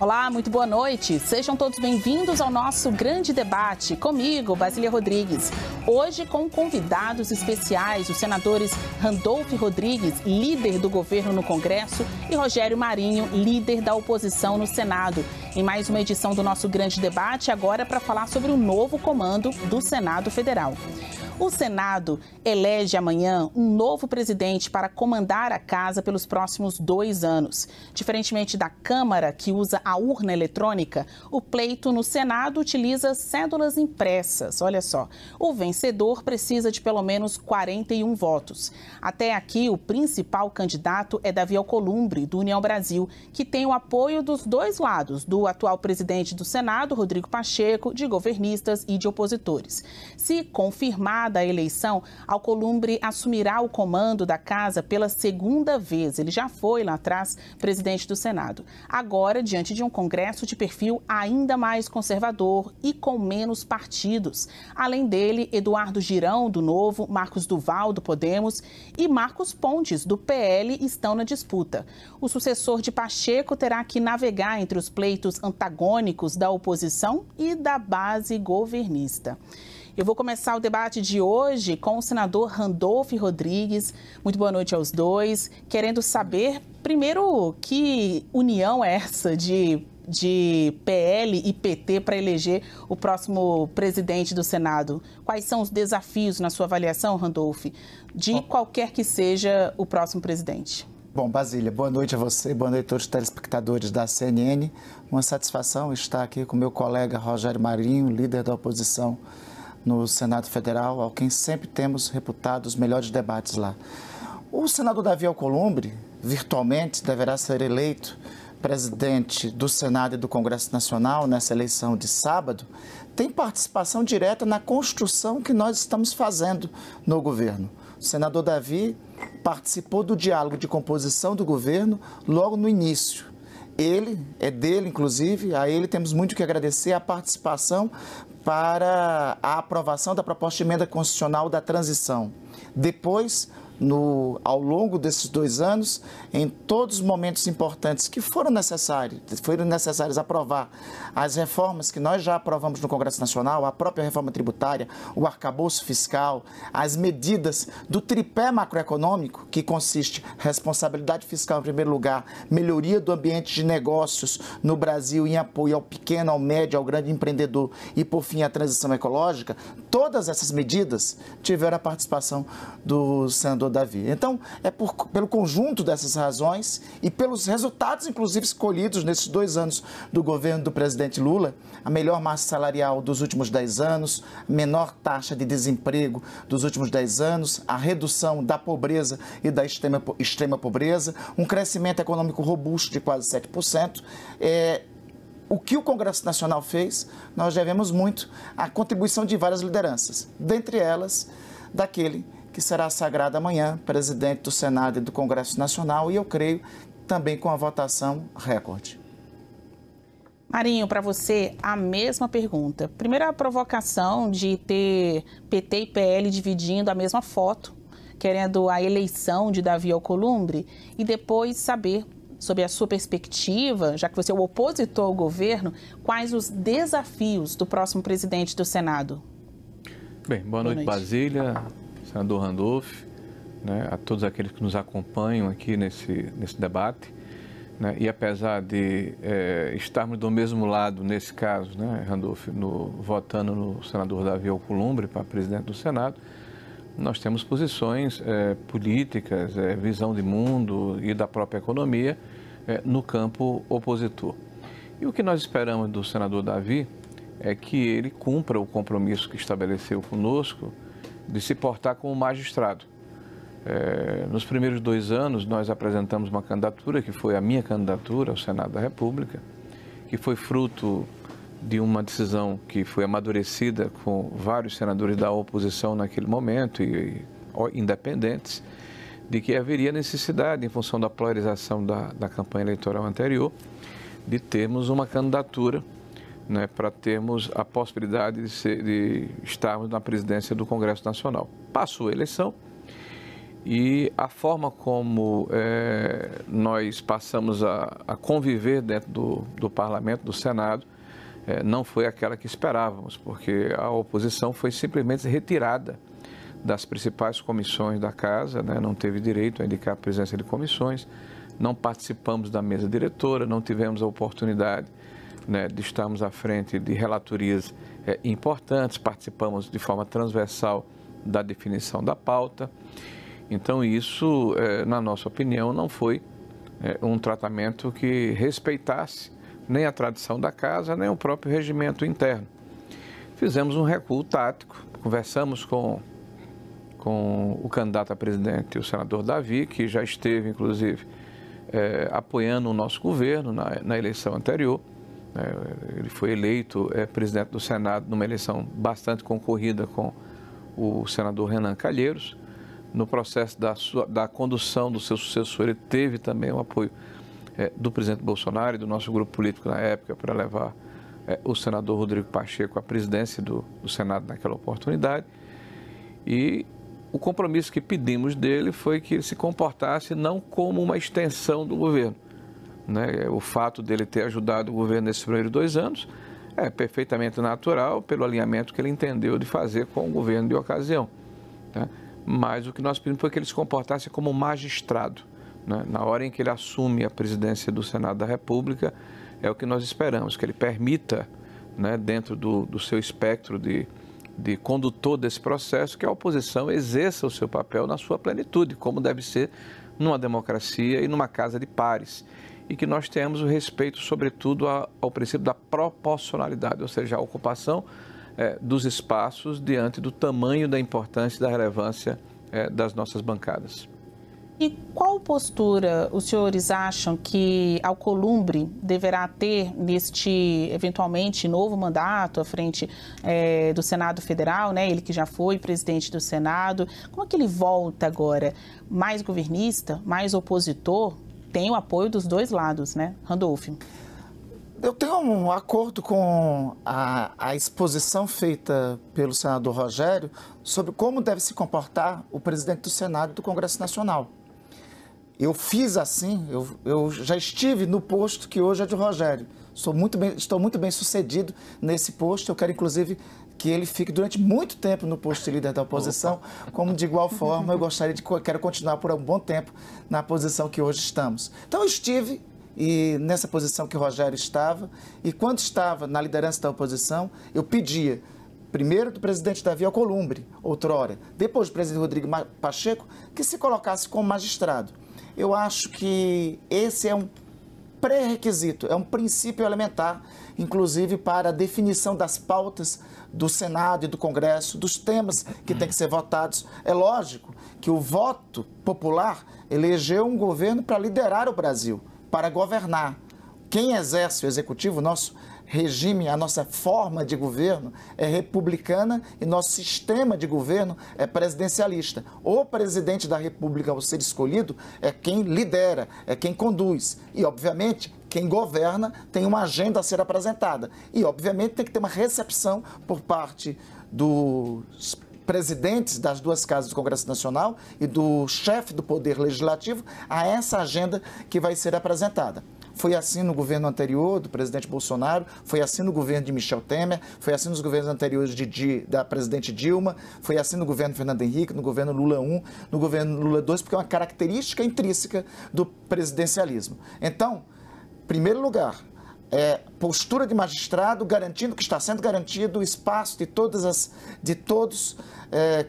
Olá, muito boa noite. Sejam todos bem-vindos ao nosso grande debate. Comigo, Basília Rodrigues. Hoje com convidados especiais, os senadores Randolfo Rodrigues, líder do governo no Congresso, e Rogério Marinho, líder da oposição no Senado. Em mais uma edição do nosso grande debate, agora para falar sobre o novo comando do Senado Federal. O Senado elege amanhã um novo presidente para comandar a casa pelos próximos 2 anos. Diferentemente da Câmara, que usa a urna eletrônica, o pleito no Senado utiliza cédulas impressas. Olha só, o vencedor precisa de pelo menos 41 votos. Até aqui, o principal candidato é Davi Alcolumbre, do União Brasil, que tem o apoio dos dois lados, do atual presidente do Senado, Rodrigo Pacheco, de governistas e de opositores. Se confirmada a eleição, Alcolumbre assumirá o comando da casa pela segunda vez. Ele já foi lá atrás presidente do Senado. Agora, diante de um Congresso de perfil ainda mais conservador e com menos partidos. Além dele, Eduardo Girão, do Novo, Marcos Duval, do Podemos, e Marcos Pontes, do PL, estão na disputa. O sucessor de Pacheco terá que navegar entre os pleitos antagônicos da oposição e da base governista. Eu vou começar o debate de hoje com o senador Randolfo Rodrigues. Muito boa noite aos dois. Querendo saber, primeiro, que união é essa de PL e PT para eleger o próximo presidente do Senado? Quais são os desafios, na sua avaliação, Randolfo, de qualquer que seja o próximo presidente? Bom, Basília, boa noite a você, boa noite a todos os telespectadores da CNN. Uma satisfação estar aqui com meu colega Rogério Marinho, líder da oposição no Senado Federal, ao quem sempre temos reputado os melhores debates lá. O senador Davi Alcolumbre, virtualmente, deverá ser eleito presidente do Senado e do Congresso Nacional nessa eleição de sábado, tem participação direta na construção que nós estamos fazendo no governo. O senador Davi participou do diálogo de composição do governo logo no início. É dele, inclusive, a ele temos muito que agradecer a participação para a aprovação da proposta de emenda constitucional da transição. Depois, ao longo desses 2 anos, em todos os momentos importantes que foram necessários aprovar as reformas que nós já aprovamos no Congresso Nacional, a própria reforma tributária, o arcabouço fiscal, as medidas do tripé macroeconômico, que consiste responsabilidade fiscal em primeiro lugar, melhoria do ambiente de negócios no Brasil em apoio ao pequeno, ao médio, ao grande empreendedor e, por fim, a transição ecológica, todas essas medidas tiveram a participação do senador Davi. Então, pelo conjunto dessas razões e pelos resultados, inclusive, escolhidos nesses 2 anos do governo do presidente Lula, a melhor massa salarial dos últimos 10 anos, a menor taxa de desemprego dos últimos 10 anos, a redução da pobreza e da extrema pobreza, um crescimento econômico robusto de quase 7%. O que o Congresso Nacional fez, nós devemos muito à contribuição de várias lideranças, dentre elas, daquele que será sagrado amanhã, presidente do Senado e do Congresso Nacional, e eu creio também com a votação recorde. Marinho, para você, a mesma pergunta. Primeiro, a provocação de ter PT e PL dividindo a mesma foto, querendo a eleição de Davi Alcolumbre, e depois saber, sob a sua perspectiva, já que você é o opositor ao governo, quais os desafios do próximo presidente do Senado? Bem, boa noite, Basília, senador Randolfo, né, a todos aqueles que nos acompanham aqui nesse debate. Né, e apesar de estarmos do mesmo lado, nesse caso, né, Randolfo, votando no senador Davi Alcolumbre para presidente do Senado, nós temos posições políticas, visão de mundo e da própria economia no campo opositor. E o que nós esperamos do senador Davi é que ele cumpra o compromisso que estabeleceu conosco de se portar como magistrado. Nos primeiros 2 anos, nós apresentamos uma candidatura, que foi a minha candidatura ao Senado da República, que foi fruto de uma decisão que foi amadurecida com vários senadores da oposição naquele momento e independentes, de que haveria necessidade, em função da polarização da campanha eleitoral anterior, de termos uma candidatura, né, para termos a possibilidade de estarmos na presidência do Congresso Nacional. Passou a eleição E a forma como nós passamos a conviver dentro do Parlamento, do Senado, não foi aquela que esperávamos, porque a oposição foi simplesmente retirada das principais comissões da Casa, né? Não teve direito a indicar a presença de comissões, não participamos da mesa diretora, não tivemos a oportunidade, né, de estarmos à frente de relatorias importantes, participamos de forma transversal da definição da pauta. Então isso, na nossa opinião, não foi um tratamento que respeitasse nem a tradição da Casa, nem o próprio regimento interno. Fizemos um recuo tático, conversamos com o candidato a presidente, o senador Davi, que já esteve, inclusive, apoiando o nosso governo na eleição anterior. Ele foi eleito presidente do Senado numa eleição bastante concorrida com o senador Renan Calheiros. No processo da condução do seu sucessor, ele teve também o apoio do presidente Bolsonaro e do nosso grupo político na época para levar o senador Rodrigo Pacheco à presidência do Senado naquela oportunidade. E o compromisso que pedimos dele foi que ele se comportasse não como uma extensão do governo, né? O fato dele ter ajudado o governo nesses primeiros 2 anos é perfeitamente natural pelo alinhamento que ele entendeu de fazer com o governo de ocasião, né? Mas o que nós pedimos foi que ele se comportasse como magistrado, né? Na hora em que ele assume a presidência do Senado da República, é o que nós esperamos, que ele permita, né, dentro do seu espectro de condutor desse processo, que a oposição exerça o seu papel na sua plenitude, como deve ser numa democracia e numa casa de pares. E que nós tenhamos o respeito, sobretudo, ao princípio da proporcionalidade, ou seja, a ocupação dos espaços diante do tamanho, da importância e da relevância das nossas bancadas. E qual postura os senhores acham que Alcolumbre deverá ter neste, eventualmente, novo mandato à frente do Senado Federal, né? Ele que já foi presidente do Senado. Como é que ele volta agora? Mais governista, mais opositor? Tem o apoio dos dois lados, né? Randolph. Eu tenho um acordo com a exposição feita pelo senador Rogério sobre como deve se comportar o presidente do Senado e do Congresso Nacional. Eu fiz assim, eu já estive no posto que hoje é de Rogério. Estou muito bem sucedido nesse posto. Eu quero, inclusive, que ele fique durante muito tempo no posto de líder da oposição. Como de igual forma, quero continuar por um bom tempo na posição que hoje estamos. Então, eu estive nessa posição que o Rogério estava, e quando estava na liderança da oposição, eu pedia, primeiro do presidente Davi Alcolumbre, outrora, depois do presidente Rodrigo Pacheco, que se colocasse como magistrado. Eu acho que esse é um pré-requisito, é um princípio elementar, inclusive para a definição das pautas do Senado e do Congresso, dos temas que têm que ser votados. É lógico que o voto popular elegeu um governo para liderar o Brasil, para governar. Quem exerce o executivo, o nosso regime, a nossa forma de governo é republicana e nosso sistema de governo é presidencialista. O presidente da República, ao ser escolhido, é quem lidera, é quem conduz. E, obviamente, quem governa tem uma agenda a ser apresentada. E, obviamente, tem que ter uma recepção por parte dos presidentes das duas casas do Congresso Nacional e do chefe do Poder Legislativo a essa agenda que vai ser apresentada. Foi assim no governo anterior do presidente Bolsonaro, foi assim no governo de Michel Temer, foi assim nos governos anteriores da presidente Dilma, foi assim no governo Fernando Henrique, no governo Lula I, no governo Lula II, porque é uma característica intrínseca do presidencialismo. Então, em primeiro lugar, postura de magistrado, garantindo que está sendo garantido o espaço de todos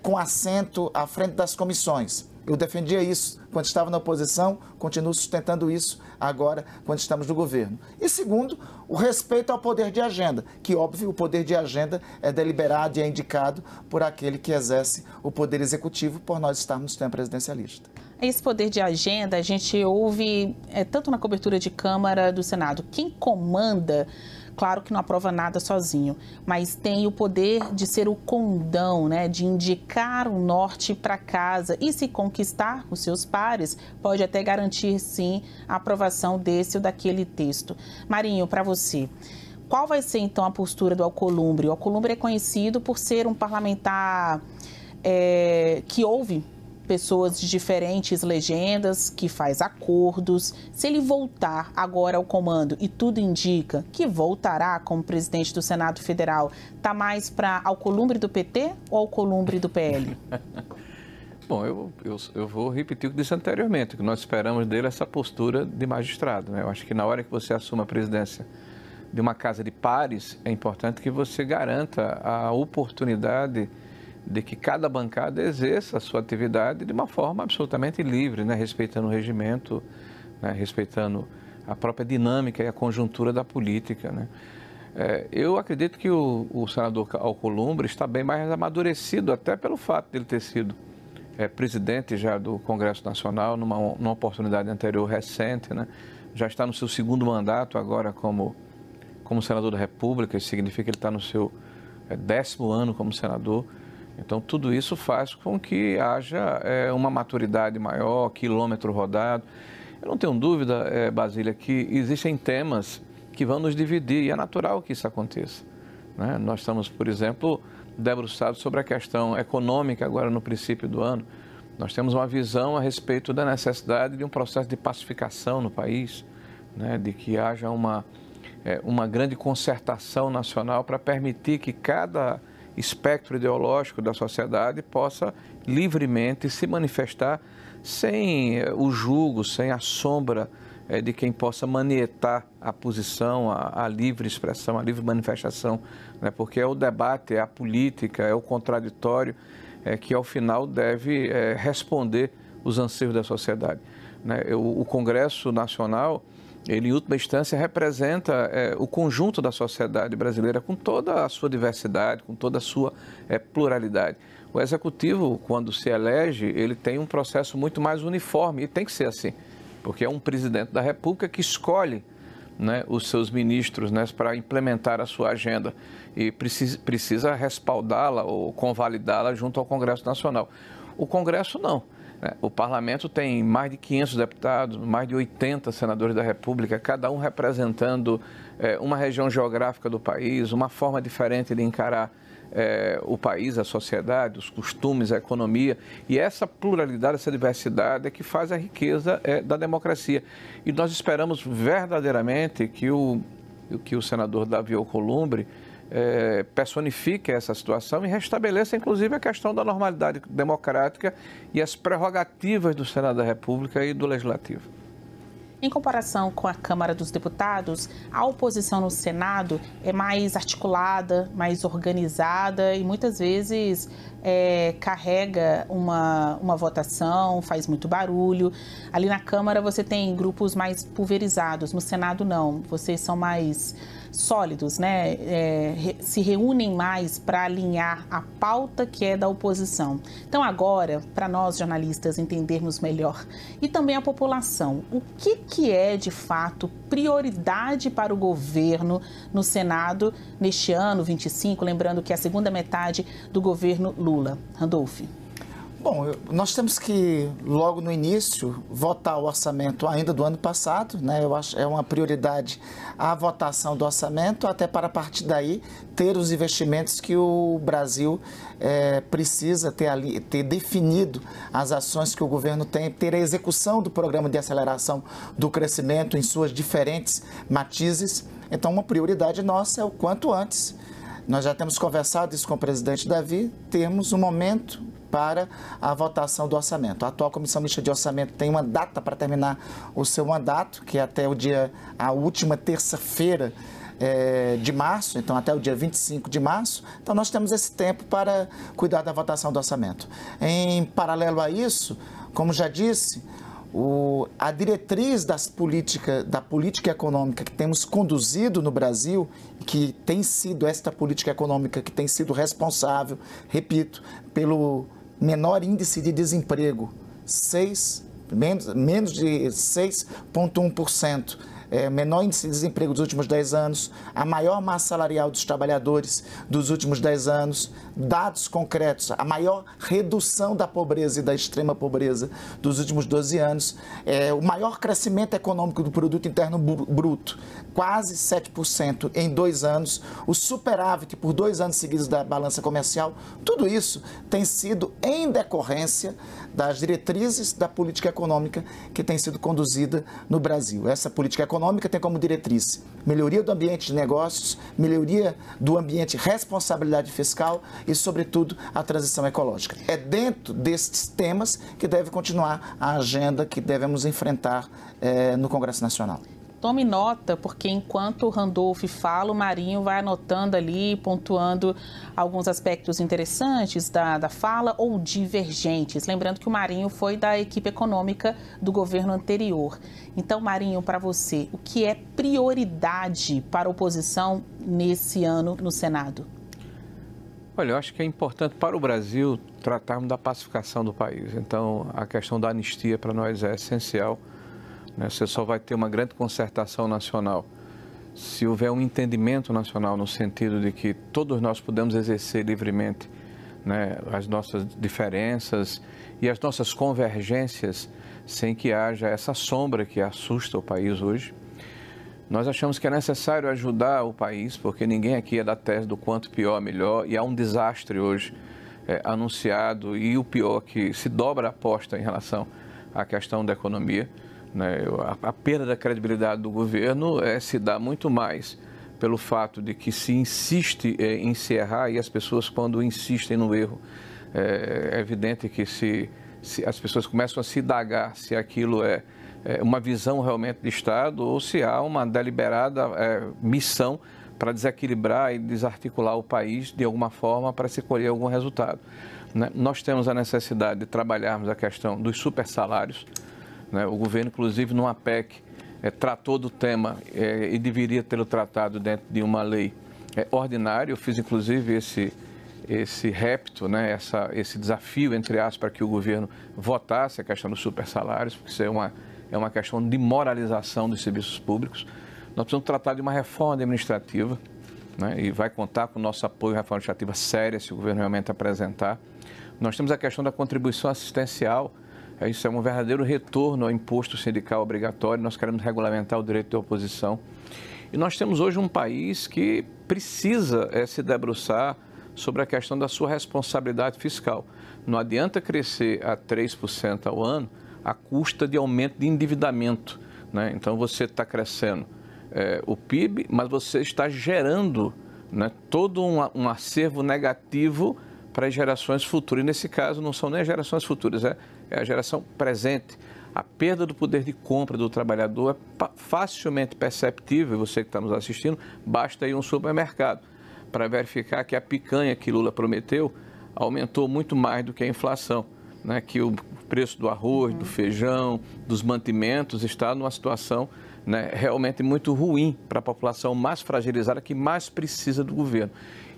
com assento à frente das comissões. Eu defendia isso quando estava na oposição, continuo sustentando isso agora quando estamos no governo. E segundo, o respeito ao poder de agenda, que óbvio o poder de agenda é deliberado e é indicado por aquele que exerce o poder executivo, por nós estarmos no sistema presidencialista. Esse poder de agenda a gente ouve tanto na cobertura de Câmara do Senado. Quem comanda, claro que não aprova nada sozinho, mas tem o poder de ser o condão, né, de indicar o norte para casa e se conquistar os seus pares, pode até garantir sim a aprovação desse ou daquele texto. Marinho, para você, qual vai ser então a postura do Alcolumbre? O Alcolumbre é conhecido por ser um parlamentar que ouve pessoas de diferentes legendas, que faz acordos. Se ele voltar agora ao comando, e tudo indica que voltará como presidente do Senado Federal, está mais para Alcolumbre do PT ou Alcolumbre do PL? Bom, eu vou repetir o que disse anteriormente, que nós esperamos dele essa postura de magistrado, né? Eu acho que na hora que você assuma a presidência de uma casa de pares, é importante que você garanta a oportunidade de que cada bancada exerça a sua atividade de uma forma absolutamente livre, né? Respeitando o regimento, né? Respeitando a própria dinâmica e a conjuntura da política, né? Eu acredito que o senador Alcolumbre está bem mais amadurecido, até pelo fato de ele ter sido presidente já do Congresso Nacional, numa oportunidade anterior recente, né? Já está no seu segundo mandato agora como senador da República, isso significa que ele está no seu 10º ano como senador. Então, tudo isso faz com que haja uma maturidade maior, quilômetro rodado. Eu não tenho dúvida, Basília, que existem temas que vão nos dividir e é natural que isso aconteça, né? Nós estamos, por exemplo, debruçados sobre a questão econômica agora no princípio do ano. Nós temos uma visão a respeito da necessidade de um processo de pacificação no país, né? De que haja uma grande concertação nacional para permitir que cada espectro ideológico da sociedade possa livremente se manifestar sem o julgo, sem a sombra de quem possa manietar a posição, a livre expressão, a livre manifestação, né? Porque é o debate, é a política, é o contraditório que ao final deve responder os anseios da sociedade, né? O Congresso Nacional, ele, em última instância, representa o conjunto da sociedade brasileira com toda a sua diversidade, com toda a sua pluralidade. O Executivo, quando se elege, ele tem um processo muito mais uniforme e tem que ser assim, porque é um presidente da República que escolhe, né, os seus ministros, né, para implementar a sua agenda e precisa respaldá-la ou convalidá-la junto ao Congresso Nacional. O Congresso não. O Parlamento tem mais de 500 deputados, mais de 80 senadores da República, cada um representando uma região geográfica do país, uma forma diferente de encarar o país, a sociedade, os costumes, a economia. E essa pluralidade, essa diversidade é que faz a riqueza da democracia. E nós esperamos verdadeiramente que o senador Davi Alcolumbre personifique essa situação e restabeleça, inclusive, a questão da normalidade democrática e as prerrogativas do Senado da República e do Legislativo. Em comparação com a Câmara dos Deputados, a oposição no Senado é mais articulada, mais organizada e muitas vezes carrega uma votação, faz muito barulho. Ali na Câmara você tem grupos mais pulverizados, no Senado não, vocês são mais sólidos, né? Se reúnem mais para alinhar a pauta que é da oposição. Então agora, para nós jornalistas entendermos melhor e também a população, o que é de fato prioridade para o governo no Senado neste ano 25, lembrando que é a segunda metade do governo Lula. Randolph. Bom, nós temos que, logo no início, votar o orçamento ainda do ano passado, né? Eu acho que é uma prioridade a votação do orçamento, até para, a partir daí, ter os investimentos que o Brasil precisa ter definido as ações que o governo tem, ter a execução do programa de aceleração do crescimento em suas diferentes matizes. Então, uma prioridade nossa é o quanto antes. Nós já temos conversado isso com o presidente Davi, temos um momento para a votação do orçamento. A atual Comissão Mista de Orçamento tem uma data para terminar o seu mandato, que é até a última terça-feira de março, então até o dia 25 de março. Então nós temos esse tempo para cuidar da votação do orçamento. Em paralelo a isso, como já disse, a diretriz da política econômica que temos conduzido no Brasil, que tem sido esta política econômica que tem sido responsável, repito, pelo menor índice de desemprego, menos de 6,1%. Menor índice de desemprego dos últimos 10 anos, a maior massa salarial dos trabalhadores dos últimos 10 anos, dados concretos, a maior redução da pobreza e da extrema pobreza dos últimos 12 anos, o maior crescimento econômico do produto interno bruto, quase 7% em 2 anos, o superávit por 2 anos seguidos da balança comercial, tudo isso tem sido em decorrência das diretrizes da política econômica que tem sido conduzida no Brasil. Essa política econômica tem como diretriz melhoria do ambiente de negócios, melhoria do ambiente de responsabilidade fiscal e, sobretudo, a transição ecológica. É dentro desses temas que deve continuar a agenda que devemos enfrentar no Congresso Nacional. Tome nota, porque enquanto o Randolph fala, o Marinho vai anotando ali, pontuando alguns aspectos interessantes da fala ou divergentes. Lembrando que o Marinho foi da equipe econômica do governo anterior. Então, Marinho, para você, o que é prioridade para a oposição nesse ano no Senado? Olha, eu acho que é importante para o Brasil tratarmos da pacificação do país. Então, a questão da anistia para nós é essencial. Você só vai ter uma grande concertação nacional se houver um entendimento nacional no sentido de que todos nós podemos exercer livremente, né, as nossas diferenças e as nossas convergências sem que haja essa sombra que assusta o país hoje. Nós achamos que é necessário ajudar o país, porque ninguém aqui é da tese do quanto pior, melhor, e há um desastre hoje anunciado e o pior que se dobra a aposta em relação à questão da economia. A perda da credibilidade do governo se dá muito mais pelo fato de que se insiste em se errar e as pessoas, quando insistem no erro, é evidente que se as pessoas começam a se indagar se aquilo é uma visão realmente de Estado ou se há uma deliberada missão para desequilibrar e desarticular o país de alguma forma para se colher algum resultado. Nós temos a necessidade de trabalharmos a questão dos supersalários. O governo, inclusive, numa PEC, tratou do tema e deveria tê-lo tratado dentro de uma lei ordinária. Eu fiz, inclusive, esse repto, esse desafio, entre aspas, para que o governo votasse a questão dos supersalários, porque isso é uma questão de moralização dos serviços públicos. Nós precisamos tratar de uma reforma administrativa, e vai contar com o nosso apoio à reforma administrativa séria, se o governo realmente apresentar. Nós temos a questão da contribuição assistencial. Isso é um verdadeiro retorno ao imposto sindical obrigatório. Nós queremos regulamentar o direito de oposição. E nós temos hoje um país que precisa se debruçar sobre a questão da sua responsabilidade fiscal. Não adianta crescer a 3% ao ano à custa de aumento de endividamento. Então, você está crescendo o PIB, mas você está gerando todo um acervo negativo para as gerações futuras. E, nesse caso, não são nem as gerações futuras, é a geração presente. A perda do poder de compra do trabalhador é facilmente perceptível, você que está nos assistindo, basta ir a um supermercado para verificar que a picanha que Lula prometeu aumentou muito mais do que a inflação, que o preço do arroz, do feijão, dos mantimentos está numa situação realmente muito ruim para a população mais fragilizada que mais precisa do governo.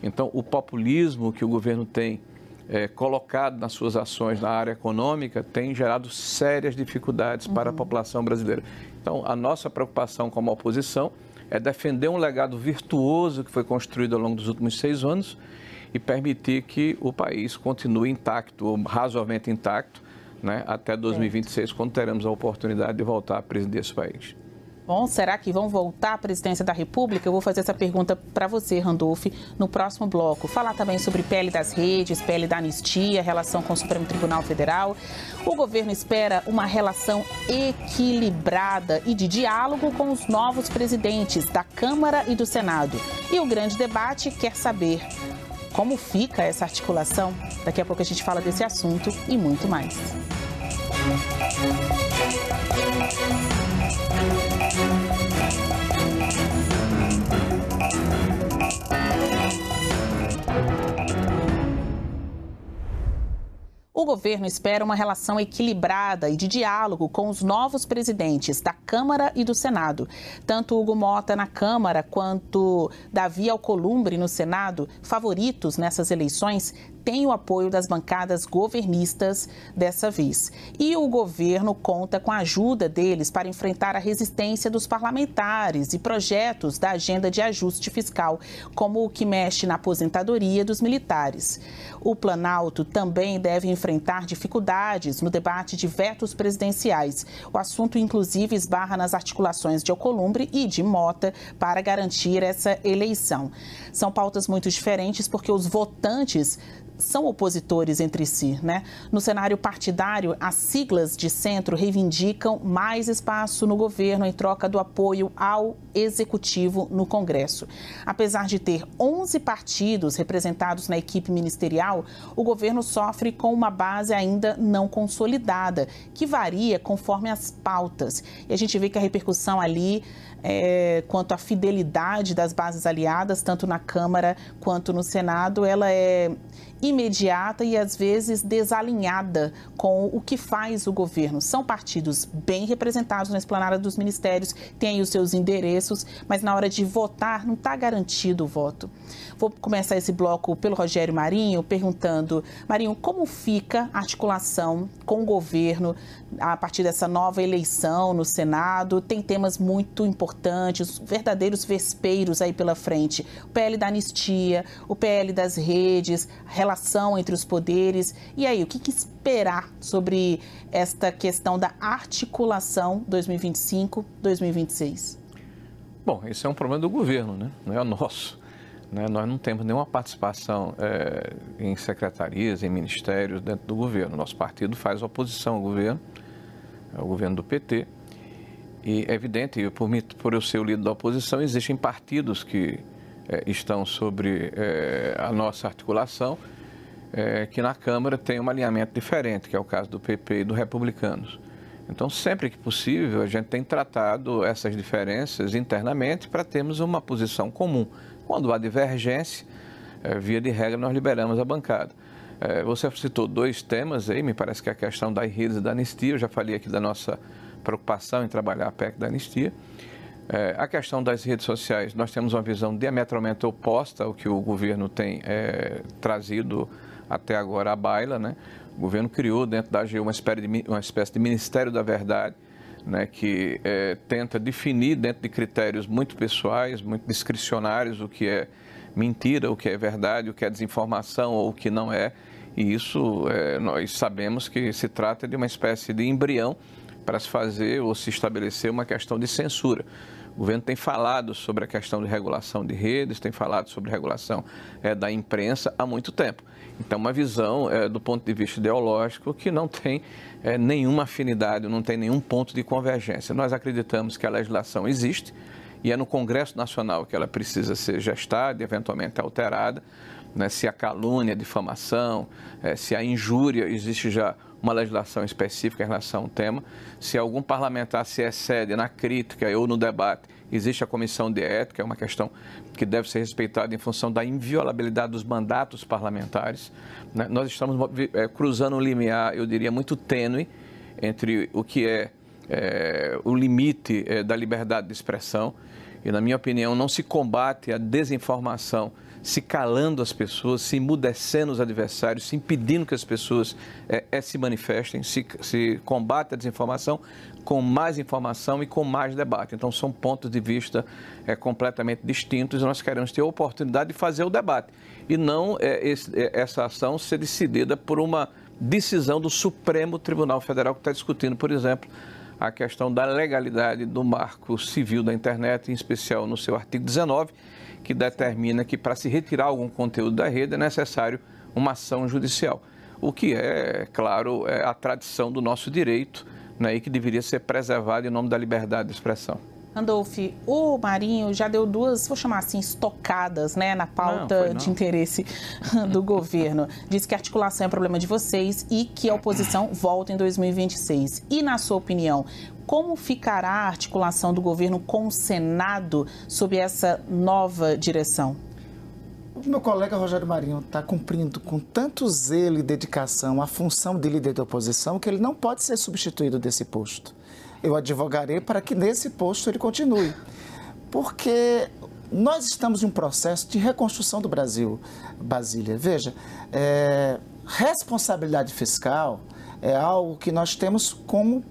Então, o populismo que o governo tem colocado nas suas ações na área econômica tem gerado sérias dificuldades para a população brasileira. Então, a nossa preocupação como oposição é defender um legado virtuoso que foi construído ao longo dos últimos 6 anos e permitir que o país continue intacto, ou razoavelmente intacto, até 2026, quando teremos a oportunidade de voltar a presidir esse país. Bom, será que vão voltar à presidência da República? Eu vou fazer essa pergunta para você, Randolph, no próximo bloco. Falar também sobre PL das redes, PL da anistia, relação com o Supremo Tribunal Federal. O governo espera uma relação equilibrada e de diálogo com os novos presidentes da Câmara e do Senado. E o grande debate quer saber como fica essa articulação. Daqui a pouco a gente fala desse assunto e muito mais. O governo espera uma relação equilibrada e de diálogo com os novos presidentes da Câmara e do Senado. Tanto Hugo Mota na Câmara quanto Davi Alcolumbre no Senado, favoritos nessas eleições, têm o apoio das bancadas governistas dessa vez. E o governo conta com a ajuda deles para enfrentar a resistência dos parlamentares e projetos da agenda de ajuste fiscal, como o que mexe na aposentadoria dos militares. O Planalto também deve enfrentar dificuldades no debate de vetos presidenciais. O assunto, inclusive, esbarra nas articulações de Alcolumbre e de Mota para garantir essa eleição. São pautas muito diferentes porque os votantes são opositores entre si, né? No cenário partidário, as siglas de centro reivindicam mais espaço no governo em troca do apoio ao executivo no Congresso. Apesar de ter 11 partidos representados na equipe ministerial, o governo sofre com uma base ainda não consolidada, que varia conforme as pautas. E a gente vê que a repercussão ali quanto à fidelidade das bases aliadas, tanto na Câmara quanto no Senado, ela é imediata e, às vezes, desalinhada com o que faz o governo. São partidos bem representados na esplanada dos ministérios, têm aí os seus endereços, mas na hora de votar não está garantido o voto. Vou começar esse bloco pelo Rogério Marinho, perguntando, Marinho, como fica a articulação com o governo a partir dessa nova eleição no Senado? Tem temas muito importantes, verdadeiros vespeiros aí pela frente. O PL da anistia, o PL das redes, relação entre os poderes. E aí, o que esperar sobre esta questão da articulação 2025-2026? Bom, esse é um problema do governo, né? Não é o nosso. Nós não temos nenhuma participação em secretarias, em ministérios dentro do governo. Nosso partido faz oposição ao governo, é o governo do PT. E é evidente, por eu ser o líder da oposição, existem partidos que estão sobre a nossa articulação, que na Câmara tem um alinhamento diferente, que é o caso do PP e do Republicanos. Então, sempre que possível, a gente tem tratado essas diferenças internamente para termos uma posição comum. Quando há divergência, via de regra, nós liberamos a bancada. Você citou dois temas aí, me parece que é a questão das redes e da anistia. Eu já falei aqui da nossa preocupação em trabalhar a PEC da anistia. A questão das redes sociais, nós temos uma visão diametralmente oposta ao que o governo tem trazido até agora à baila, né? O governo criou dentro da AGU uma espécie de Ministério da Verdade, né, que tenta definir dentro de critérios muito pessoais, muito discricionários, o que é mentira, o que é verdade, o que é desinformação ou o que não é. E isso nós sabemos que se trata de uma espécie de embrião para se fazer ou se estabelecer uma questão de censura. O governo tem falado sobre a questão de regulação de redes, tem falado sobre regulação da imprensa há muito tempo. Então, uma visão do ponto de vista ideológico que não tem nenhuma afinidade, não tem nenhum ponto de convergência. Nós acreditamos que a legislação existe e é no Congresso Nacional que ela precisa ser gestada e eventualmente alterada, né? Se a calúnia, a difamação, se a injúria, existe já uma legislação específica em relação ao tema. Se algum parlamentar se excede na crítica ou no debate, existe a comissão de ética, é uma questão que deve ser respeitada em função da inviolabilidade dos mandatos parlamentares. Nós estamos cruzando um limiar, eu diria, muito tênue entre o que é o limite da liberdade de expressão e, na minha opinião, não se combate a desinformação se calando as pessoas, se emudecendo os adversários, se impedindo que as pessoas se manifestem, se combate a desinformação com mais informação e com mais debate. Então, são pontos de vista completamente distintos e nós queremos ter a oportunidade de fazer o debate e não essa ação ser decidida por uma decisão do Supremo Tribunal Federal que está discutindo, por exemplo, a questão da legalidade do marco civil da internet, em especial no seu artigo 19, que determina que para se retirar algum conteúdo da rede é necessário uma ação judicial. O que é, claro, a tradição do nosso direito, né, e que deveria ser preservado em nome da liberdade de expressão. Randolph, o Marinho já deu duas, vou chamar assim, estocadas, né, na pauta de interesse do governo. Diz que a articulação é problema de vocês e que a oposição volta em 2026. E, na sua opinião, como ficará a articulação do governo com o Senado sob essa nova direção? O meu colega Rogério Marinho está cumprindo com tanto zelo e dedicação a função de líder da oposição que ele não pode ser substituído desse posto. Eu advogarei para que nesse posto ele continue, porque nós estamos em um processo de reconstrução do Brasil, Basília. Veja, responsabilidade fiscal é algo que nós temos como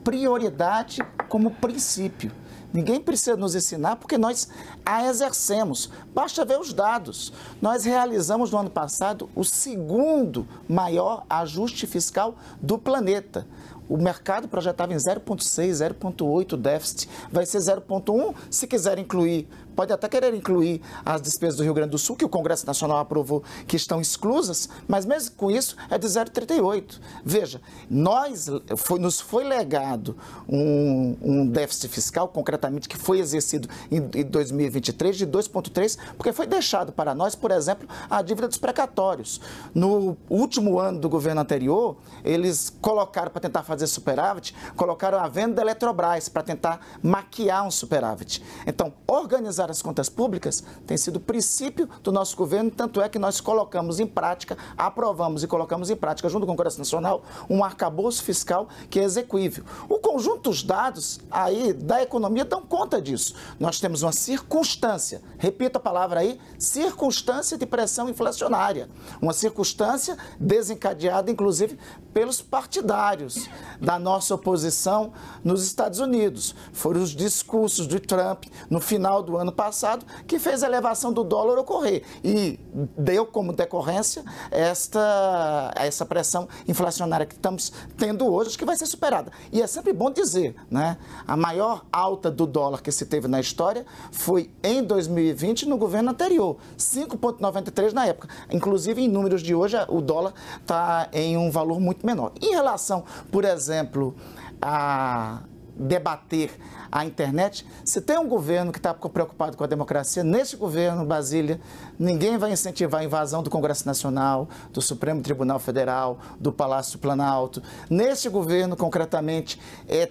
prioridade, como princípio. Ninguém precisa nos ensinar porque nós a exercemos. Basta ver os dados. Nós realizamos no ano passado o segundo maior ajuste fiscal do planeta. O mercado projetava em 0,6, 0,8 déficit. Vai ser 0,1 se quiser incluir. Pode até querer incluir as despesas do Rio Grande do Sul, que o Congresso Nacional aprovou, que estão exclusas, mas mesmo com isso é de 0,38. Veja, nos foi legado um déficit fiscal, concretamente, que foi exercido em 2023 de 2,3, porque foi deixado para nós, por exemplo, a dívida dos precatórios. No último ano do governo anterior, eles colocaram, para tentar fazer superávit, colocaram a venda da Eletrobras para tentar maquiar um superávit. Então, organizar as contas públicas tem sido o princípio do nosso governo, tanto é que nós colocamos em prática, aprovamos e colocamos em prática, junto com o Congresso Nacional, um arcabouço fiscal que é execuível. O conjunto dos dados aí da economia dão conta disso. Nós temos uma circunstância, repito a palavra aí, circunstância de pressão inflacionária. Uma circunstância desencadeada, inclusive, pelos partidários da nossa oposição nos Estados Unidos. Foram os discursos de Trump no final do ano passado que fez a elevação do dólar ocorrer e deu como decorrência essa pressão inflacionária que estamos tendo hoje, que vai ser superada. E é sempre bom dizer, né? A maior alta do dólar que se teve na história foi em 2020 no governo anterior, 5,93 na época. Inclusive, em números de hoje, o dólar está em um valor muito menor. Em relação, por exemplo, a debater a internet, se tem um governo que está preocupado com a democracia, nesse governo, Brasília, ninguém vai incentivar a invasão do Congresso Nacional, do Supremo Tribunal Federal, do Palácio Planalto. Nesse governo, concretamente,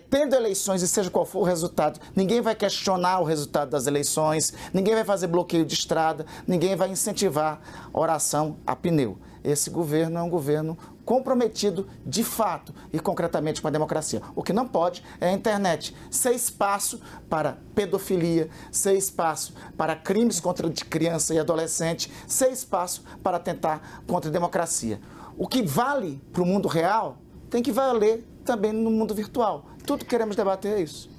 tendo eleições e seja qual for o resultado, ninguém vai questionar o resultado das eleições, ninguém vai fazer bloqueio de estrada, ninguém vai incentivar oração a pneu. Esse governo é um governo comprometido de fato e concretamente com a democracia. O que não pode é a internet ser espaço para pedofilia, ser espaço para crimes contra criança e adolescente, ser espaço para atentar contra a democracia. O que vale para o mundo real tem que valer também no mundo virtual. Tudo que queremos debater é isso.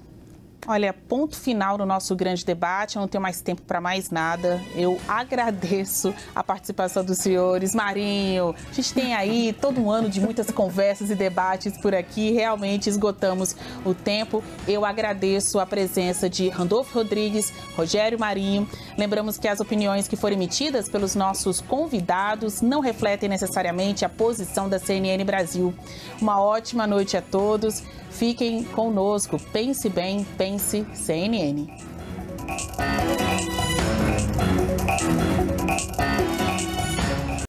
Olha, ponto final no nosso grande debate, eu não tenho mais tempo para mais nada. Eu agradeço a participação dos senhores. Marinho, a gente tem aí todo um ano de muitas conversas e debates por aqui, realmente esgotamos o tempo. Eu agradeço a presença de Randolfo Rodrigues, Rogério Marinho. Lembramos que as opiniões que foram emitidas pelos nossos convidados não refletem necessariamente a posição da CNN Brasil. Uma ótima noite a todos. Fiquem conosco. Pense bem, pense CNN.